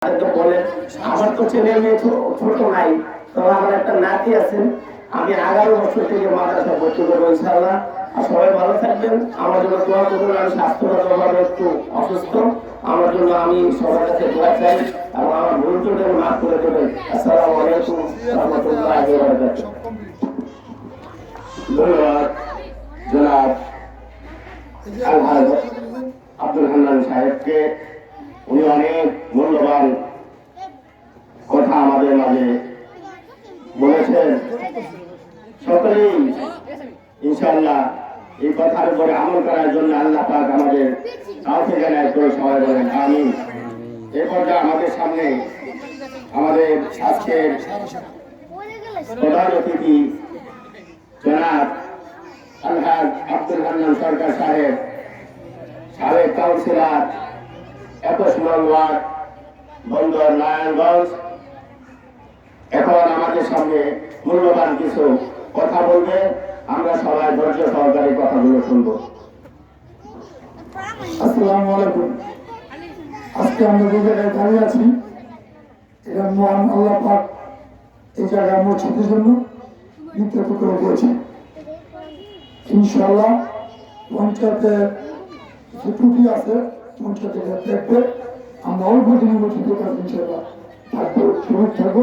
বলেন আমার তো ছেলে মেয়ে ছোট নাই, তো আমার একটা নাতি আছেন। আমি 11 বছর থেকে মাদ্রাসা ভর্তি করবো ইনশাআল্লাহ। আর সবাই ভালো থাকবেন, আমার জন্য দোয়া করবেন। আমি স্বাস্থ্যগতভাবে একটু অসুস্থ, আমার জন্য আমি সবার কাছে দোয়া চাই এবং আমার ভুল ত্রুটি মাফ করে দেবেন। আসসালামু আলাইকুম ওয়া রাহমাতুল্লাহি ওয়া বারাকাতুহু। ধন্যবাদ জনাব আলহাজ আব্দুল হান্নান সাহেবকে। উনি অনেক মূল্যবান কথা আমাদের মাঝে বলেছেন। সকলেই ইনশাআল্লাহ এই কথার উপরে আমল করার জন্য আল্লাহ পাক আমাদের কাউকে জানায় করে সবাই বলেন আমিন। এ পর্যায়ে আমাদের সামনে আমাদের আজকের প্রধান অতিথি জনাব আলহাজ আব্দুল হান্নান সরকার সাহেব, সাবেক কাউন্সিলর 21 নং ওয়ার্ড বন্দর নারায়ণগঞ্জ, এখন আমাদের সামনে মূল্যবান কিছু কথা বলবে। আমরা সবাই ধৈর্য সহকারে কথাগুলো শুনব। আসসালামু আলাইকুম। আজকে আমরা যে জায়গায় দাঁড়িয়ে আছি, এটা মহান আল্লাহ পাক এই জায়গায় মসজিদের জন্য নির্ধারিত করে দিয়েছে। ইনশাআল্লাহ পঞ্চায়েতে যে ত্রুটি আছে পঞ্চায়েতে দেখবে, আমরা অল্প দিনের মসজিদের কাজ ইনশাআল্লাহ থাকবো, শহীদ থাকবো,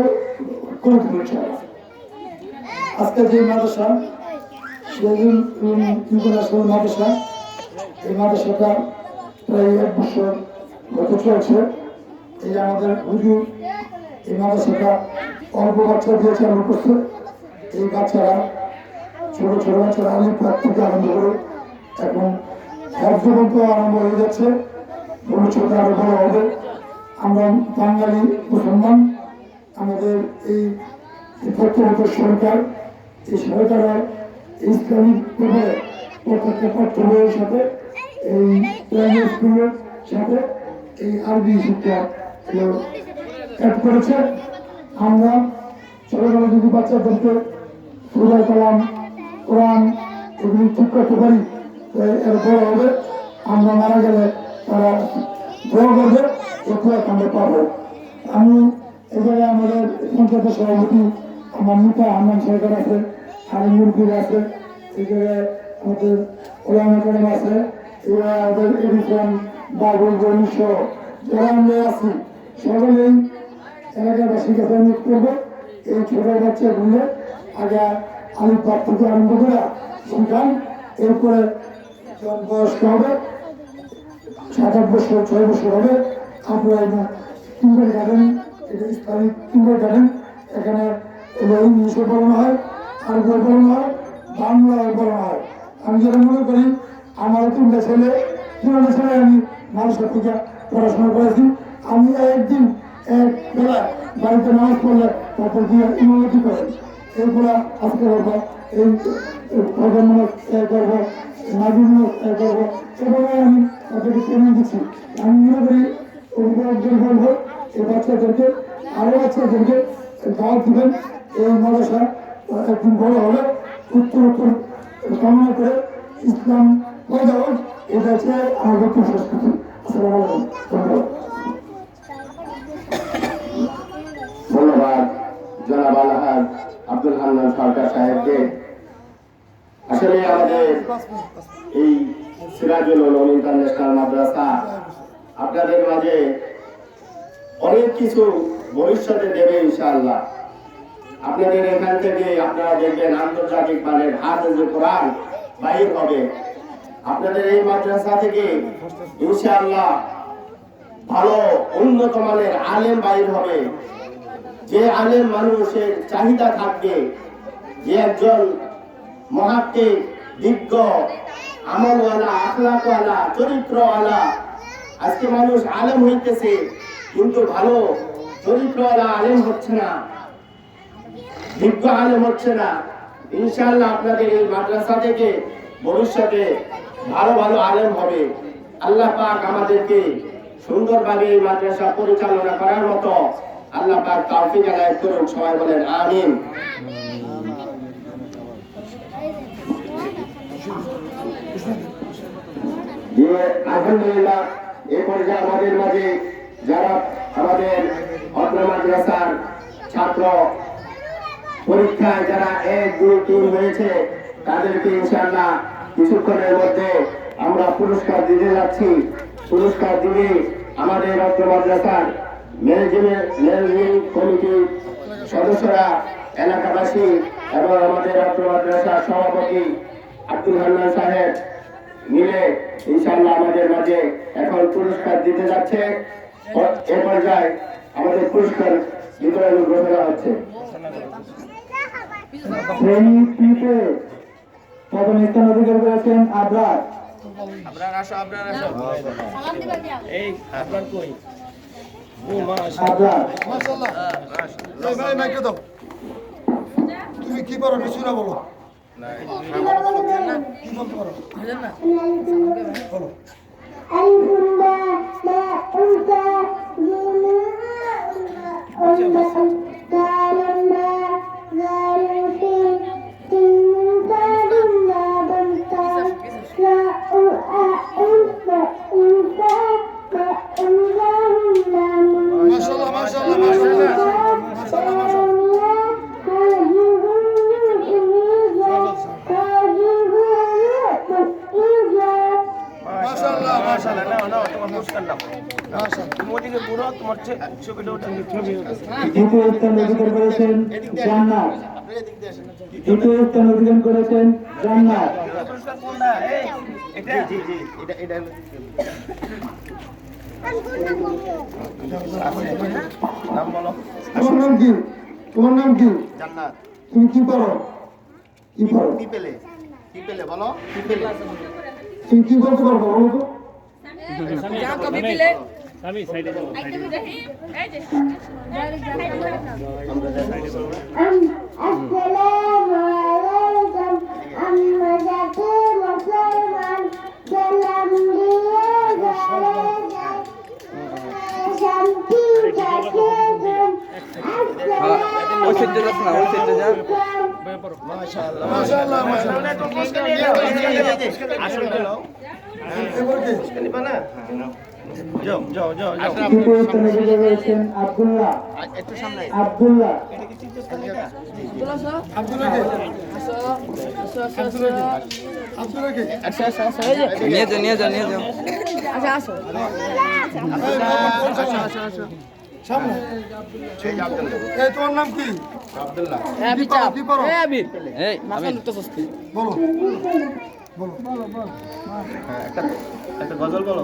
করে দেবো ইনশাআল্লাহ। আজকে যে মাদ্রাসা ইন্টারন্যাশনাল মাদ্রাসা, এই মাদ্রাসাটা প্রায় 1 বছর গত চলছে। এই আমাদের হুজুর এই মাদ্রাসাটা অল্প বাচ্চা দিয়ে চালু করছে। এই বাচ্চারা ছোট ছোট বাচ্চারা আলিফ পাক থেকে আরম্ভ করে এখন হেফজ পর্যন্ত আরম্ভ হয়ে যাচ্ছে। ভবিষ্যতে আরো বড় হবে। আমরা বাঙালি মুসলমান, আমাদের এই তত্ত্বাবধায়ক সরকার, এই সরকারের ইসলামিক ব্যাপারে প্রত্যেকটা পাঠ্য বইয়ের সাথে এই প্রাইমারি স্কুলের সাথে এই আরবি শিক্ষা অ্যাড করেছে। আমরা ছোটবেলা যদি বাচ্চাদেরকে সুরায় কালাম, কোরআন এগুলি ঠিক করতে পারি, এর বড় হবে। আমরা মারা গেলে তারা দোয়া করবে, একটু আমরা পাবো। আমি এই জায়গায় আমাদের পঞ্চায়েতের সভাপতি আমার মিতা হান্নান সরকার আছে, হারি মুরগির আছে, এই জায়গায় আমাদের ওলামা কালাম আছে, এরা আমাদের এডিশন বাবুল গণিস যারা আমরা আছি সকলেই এলাকাবাসীর কাছে অনুরোধ করবো এই ছোট বাচ্চাগুলো আগে আলিফ পাক থেকে আরম্ভ করে শিখান। এরপরে বয়স্ক হবে 7-8 বছর 6 বছর হবে, আপনারা কিন্ডার গার্ডেন, এটা ইসলামিক কিন্ডার গার্ডেন, এখানে ইংলিশে পড়ানো হয়, আরবিও পড়ানো হয়, বাংলাও পড়ানো হয়। আমি যেটা মনে করি আমারও 3টা ছেলে আমি মানুষের থেকে পড়াশোনা করেছি। আমি একদিন এক বেলা বাড়িতে নামাজ পড়লে তারপর দিয়ে ইমামতি করেন। এরপরে আজকে করবো এই প্রজন্ম করবো, নাবিন করবো, এভাবে আমি তাদেরকে ট্রেনিং দিচ্ছি। আমি মনে করি অভিভাবকদের বলবো এই বাচ্চাদেরকে আরো বাচ্চাদেরকে দাওয়াত দিবেন। এই মাদ্রাসা একদিন বড় হলে উত্তর উত্তর কামনা করে ইসলাম পয়দা হোক, এটা হচ্ছে আমার নতুন সংস্কৃতি। ধন্যবাদ। ধন্যবাদ জনাব আলহাজ আব্দুল হান্নান সরকার সাহেবকে। আসলে আমাদের এই সিরাজুল উলুম ইন্টারন্যাশনাল মাদ্রাসা আপনাদের মাঝে অনেক কিছু ভবিষ্যতে দেবে ইনশাআল্লাহ। আপনাদের এখান থেকে আপনারা দেখবেন আন্তর্জাতিক মানের হাফেজ কোরআন বাহির হবে। আপনাদের এই মাদ্রাসা থেকে ইনশাআল্লাহ ভালো উন্নত মানের আলেম বাহির হবে। যে আলেম মানুষের চাহিদা থাকবে, যে একজন মহাক্কিক, বিজ্ঞ, আমলওয়ালা, আখলাকওয়ালা, চরিত্রওয়ালা। আজকে মানুষ আলেম হইতেছে কিন্তু ভালো চরিত্রওয়ালা আলেম হচ্ছে না, বিজ্ঞ আলেম হচ্ছে না। ইনশাআল্লাহ আপনাদের এই মাদ্রাসা থেকে ভবিষ্যতে ভালো ভালো আলেম হবে। আল্লাহ পাক আমাদেরকে সুন্দরভাবে এই মাদ্রাসা পরিচালনা করার মতো আল্লাহ পাক তৌফিক আনায়ত করুন। সবাই বলেন আমিন। আলহামদুলিল্লাহ, এ পর্যায়ে আমাদের মাঝে যারা আমাদের অত্র মাদ্রাসার ছাত্র পরীক্ষায় যারা 1, 2, 3 হয়েছে তাদেরকে ইনশাআল্লাহ কিছুক্ষণের মধ্যে আমরা পুরস্কার দিতে যাচ্ছি। পুরস্কার দিবে আমাদের অত্র মাদ্রাসার ম্যানেজিং কমিটির সদস্যরা, এলাকাবাসী এবং আমাদের অত্র মাদ্রাসার সভাপতি আব্দুল হান্নান সাহেব মিলে ইনশাআল্লাহ আমাদের মাঝে এখন পুরস্কার দিতে যাচ্ছে। এ পর্যায়ে আমাদের পুরস্কার বিতরণ ঘোষণা হচ্ছে। শ্রেণী তিতে প্রথম স্থান অধিকার করেছেন আবরার। আবরার মাশাআল্লাহ। এই ভাই মাইকে দাও। তুমি কি পারো কিছু না বলো। কি বলতে পারো? বলো। মাশাআল্লাহ মাশাআল্লাহ মাশাআল্লাহ মাশাআল্লাহ মাশাআল্লাহ দ্বিতীয় স্থান অধিকার করেছেন জান্নাত। দ্বিতীয় স্থান অধিকার করেছেন জান্নাত। তোমার নাম কি? তোমার নাম কি? জান্নাত তুমি কি পারো? কি পারো? কি পেলে বলো, কি পেলে? তুমি কি বলতে পারবো বলো তো? মাশাআল্লাহ মাশাআল্লাহ। এবার কি? তৃতীয় স্থানে অধিকার করেছেন আব্দুল্লাহ। আব্দুল্লাহ আব্দুল্লাহ কে? আব্দুল্লাহ কে? নিয়ে যাও সামনে। এই তোমার নাম কি? আব্দুল্লাহ কি পারো? এই আমি বলো বলো। একটা গজল বলো।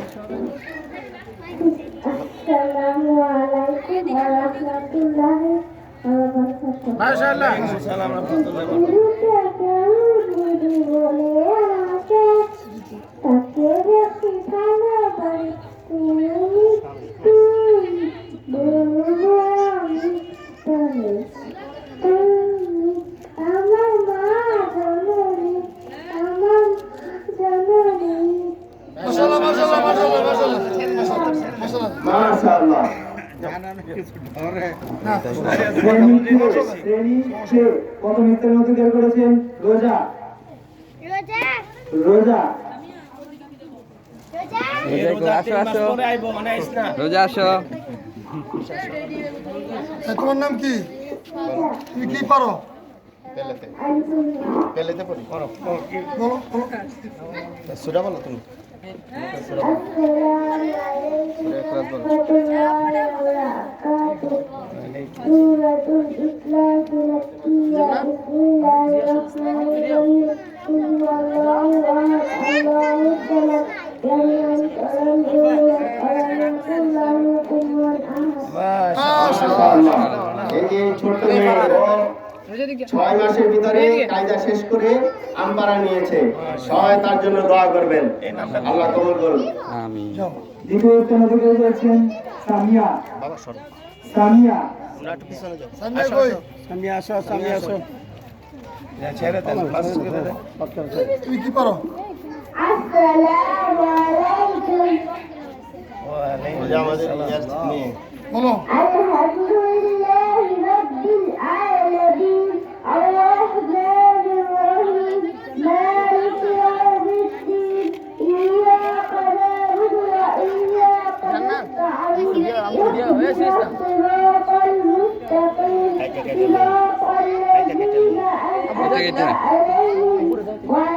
আসসালামু আলাইকুম ওয়া রাহমাতুল্লাহি ওয়া বারাকাতুহু। মাশাআল্লাহ। মাশাআল্লাহ মাশাআল্লাহ মাশাআল্লাহ মাশাআল্লাহ। মাশাআল্লাহ। শ্রেণীতে প্রথম স্থান অধিকার করেছেন রোজা। রোজা রোজা আসো। তোমার নাম কি? তুমি কি পারো? পেলেতে পড়ি বলো বলো। সুরা বলো তুমি। সূরাতুল ইখলাস মাক্কিয়াহ বিসমিল্লাহির রাহমানির রাহিম আল্লাহু আহাদ আল্লাহু সামাদ লাম ইয়ালিদ ওয়া লাম ইউলাদ ওয়া লাম ইয়াকুল লাহু কুফুওয়ান আহাদ। মাশাআল্লাহ। এই যে ছোট্ট মেয়ে ও 6 মাসের ভিতরে কায়দা শেষ করে আমপারা নিয়েছে। সবাই তার জন্য দোয়া করবেন, আল্লাহ কবুল করুন। আমি দ্বিতীয় স্থান অধিকার করেছেন সামিয়া। সামিয়া সামনে কই? তুমি কি পারো? আসসালামু আলাইকুম। আমাদের ইয়াস নিয়ে বলো। আলহামদুলিল্লাহি রাব্বিল আলামিন আর-রাহমানির রাহিম মালিকি ইয়াউমিদ্দিন ইয়্যাকা না'বুদু ওয়া ইয়্যাকা নাস্তাঈন صراط الذين أنعمت عليهم غير